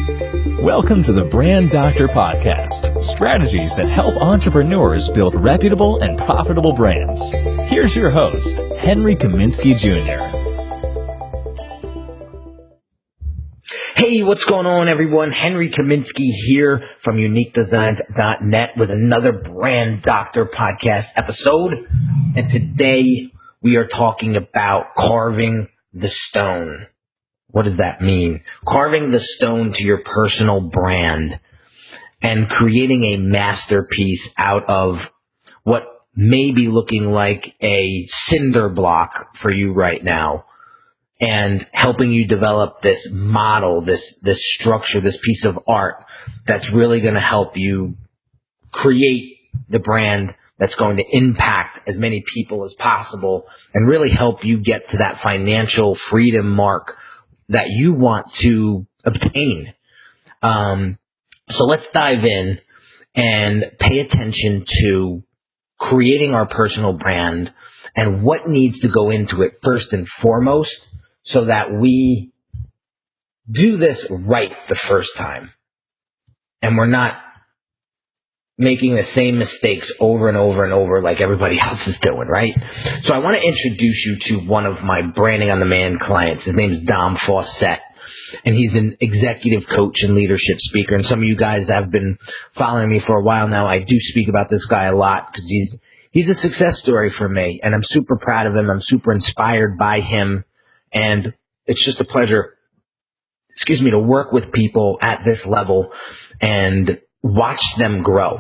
Welcome to the Brand Doctor Podcast, strategies that help entrepreneurs build reputable and profitable brands. Here's your host, Henry Kaminski Jr. Hey, what's going on, everyone? Henry Kaminski here from Unique Designz.net with another Brand Doctor Podcast episode. And today we are talking about carving the stone. What does that mean? Carving the stone to your personal brand and creating a masterpiece out of what may be looking like a cinder block for you right now, and helping you develop this model, this structure, this piece of art that's really going to help you create the brand that's going to impact as many people as possible and really help you get to that financial freedom mark that you want to obtain. So let's dive in and pay attention to creating our personal brand and what needs to go into it first and foremost so that we do this right the first time and we're not making the same mistakes over and over and over like everybody else is doing, right? So I want to introduce you to one of my Branding on Demand clients. His name is Dom Fawcett, and he's an executive coach and leadership speaker. And some of you guys that have been following me for a while now, I do speak about this guy a lot because he's a success story for me, and I'm super proud of him. I'm super inspired by him, and it's just a pleasure, to work with people at this level and watch them grow,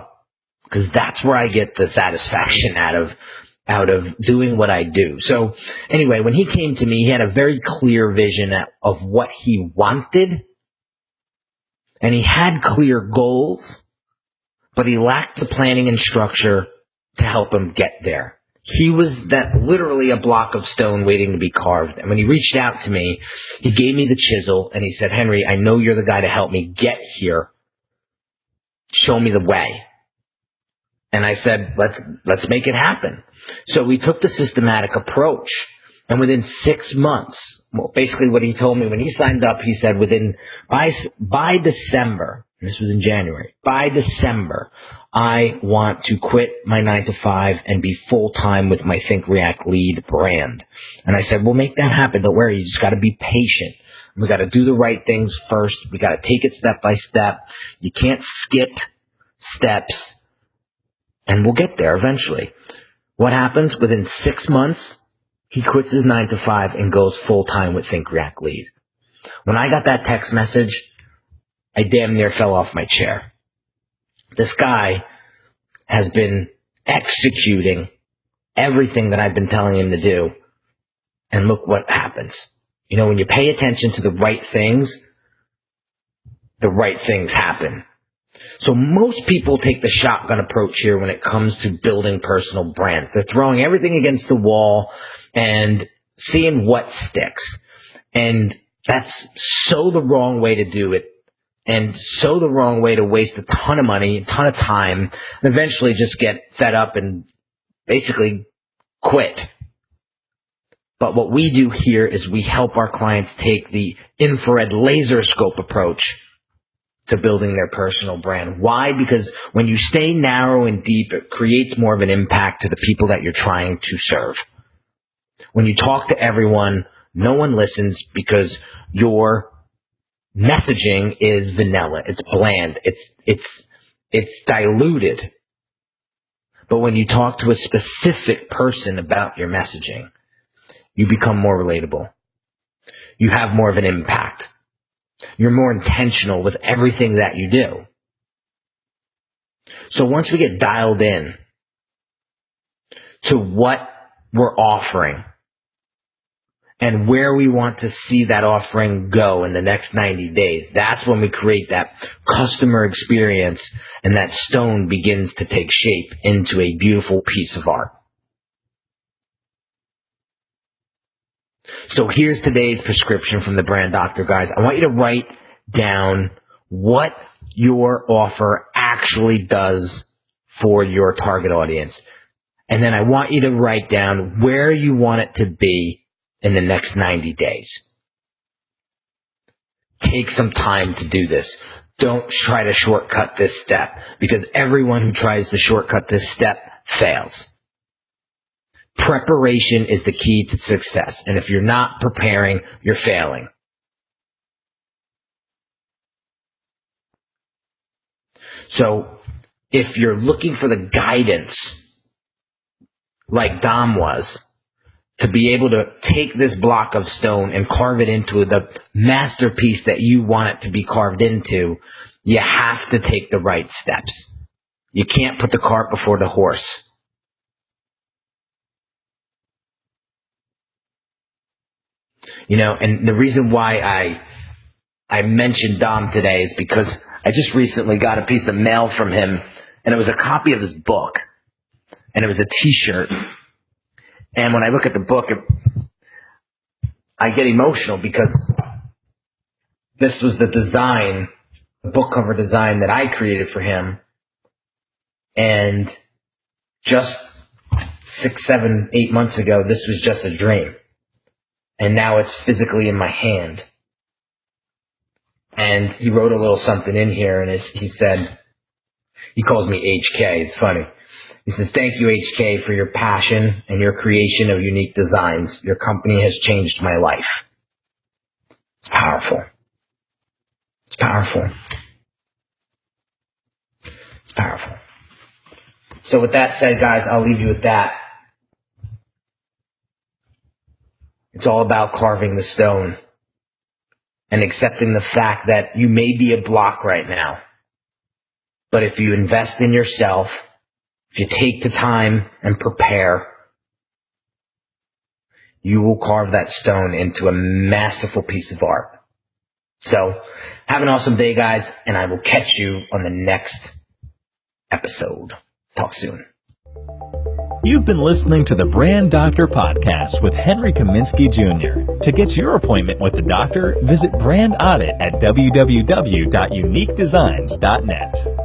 because that's where I get the satisfaction out of doing what I do. So anyway, when he came to me, he had a very clear vision of what he wanted, and he had clear goals, but he lacked the planning and structure to help him get there. He was that literally a block of stone waiting to be carved. And when he reached out to me, he gave me the chisel and he said, "Henry, I know you're the guy to help me get here. Show me the way." And I said, let's make it happen. So we took the systematic approach, and within 6 months, well, basically what he told me when he signed up, he said by December, and this was in January, by December, I want to quit my 9-to-5 and be full-time with my Think React Lead brand. And I said, we'll make that happen. Don't worry. You just got to be patient. We got to do the right things first. We got to take it step by step. You can't skip steps, and we'll get there eventually. What happens? Within 6 months, he quits his 9-to-5 and goes full-time with Think React Lead. When I got that text message, I damn near fell off my chair. This guy has been executing everything that I've been telling him to do, and look what happens. You know, when you pay attention to the right things happen. So most people take the shotgun approach here when it comes to building personal brands. They're throwing everything against the wall and seeing what sticks. And that's so the wrong way to do it, and so the wrong way to waste a ton of money, a ton of time, and eventually just get fed up and basically quit. But what we do here is we help our clients take the infrared laser scope approach to building their personal brand. Why? Because when you stay narrow and deep, it creates more of an impact to the people that you're trying to serve. When you talk to everyone, no one listens because your messaging is vanilla. It's bland. It's diluted. But when you talk to a specific person about your messaging, you become more relatable. You have more of an impact. You're more intentional with everything that you do. So once we get dialed in to what we're offering and where we want to see that offering go in the next 90 days, that's when we create that customer experience, and that stone begins to take shape into a beautiful piece of art. So here's today's prescription from the Brand Doctor, guys. I want you to write down what your offer actually does for your target audience. And then I want you to write down where you want it to be in the next 90 days. take some time to do this. Don't try to shortcut this step, because everyone who tries to shortcut this step fails. Preparation is the key to success, and if you're not preparing, you're failing. So if you're looking for the guidance, like Dom was, to be able to take this block of stone and carve it into the masterpiece that you want it to be carved into, you have to take the right steps. You can't put the cart before the horse. And the reason why I mentioned Dom today is because I just recently got a piece of mail from him, and it was a copy of his book, and it was a t-shirt. And when I look at the book, I get emotional, because this was the design, the book cover design that I created for him. And just 6, 7, 8 months ago, this was just a dream. And now it's physically in my hand. And he wrote a little something in here, and he said, he calls me HK, it's funny. He says, "Thank you, HK, for your passion and your creation of Unique Designz. Your company has changed my life." It's powerful. It's powerful. It's powerful. So with that said, guys, I'll leave you with that. It's all about carving the stone and accepting the fact that you may be a block right now. But if you invest in yourself, if you take the time and prepare, you will carve that stone into a masterful piece of art. So, have an awesome day, guys, and I will catch you on the next episode. Talk soon. You've been listening to the Brand Doctor Podcast with Henry Kaminski Jr. To get your appointment with the doctor, visit Brand Audit at www.uniquedesignz.net.